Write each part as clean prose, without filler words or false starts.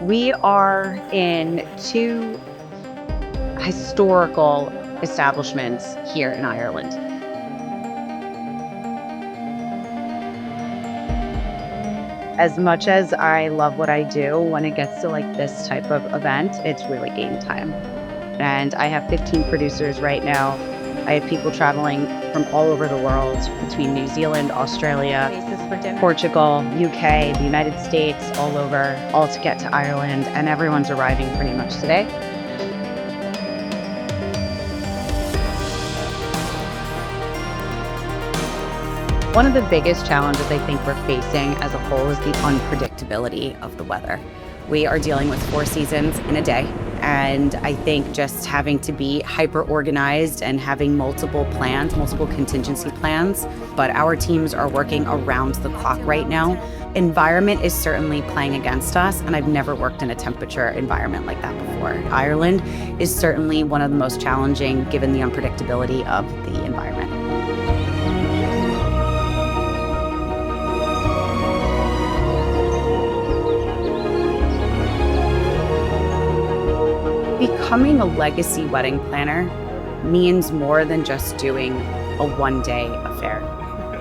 We are in two historical establishments here in Ireland. As much as I love what I do, when it gets to like this type of event, it's really game time. And I have 15 producers right now. I have people traveling from all over the world between New Zealand, Australia, Places for dinner. Portugal, UK, the United States, all over, all to get to Ireland, and everyone's arriving pretty much today. One of the biggest challenges I think we're facing as a whole is the unpredictability of the weather. We are dealing with 4 seasons in a day, and I think just having to be hyper organized and having multiple plans, multiple contingency plans, but our teams are working around the clock right now. Environment is certainly playing against us, and I've never worked in a temperature environment like that before. Ireland is certainly one of the most challenging given the unpredictability of the environment. Becoming a legacy wedding planner means more than just doing a one-day affair.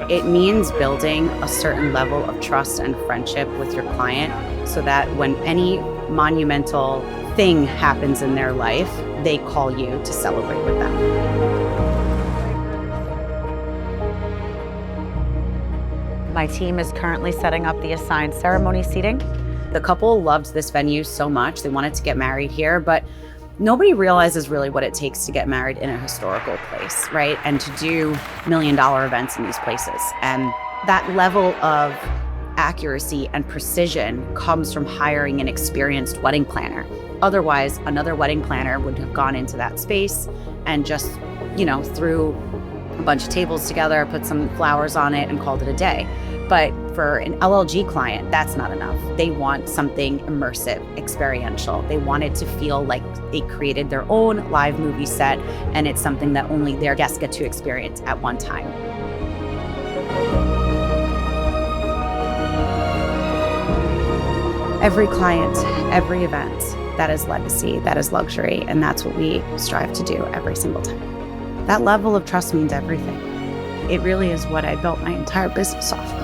It means building a certain level of trust and friendship with your client so that when any monumental thing happens in their life, they call you to celebrate with them. My team is currently setting up the assigned ceremony seating. The couple loved this venue so much, they wanted to get married here, but nobody realizes really what it takes to get married in a historical place, right? And to do million-dollar events in these places. And that level of accuracy and precision comes from hiring an experienced wedding planner. Otherwise, another wedding planner would have gone into that space and just, threw a bunch of tables together, put some flowers on it, and called it a day. But for an LLG client, that's not enough. They want something immersive, experiential. They want it to feel like they created their own live movie set, and it's something that only their guests get to experience at one time. Every client, every event, that is legacy, that is luxury, and that's what we strive to do every single time. That level of trust means everything. It really is what I built my entire business off of.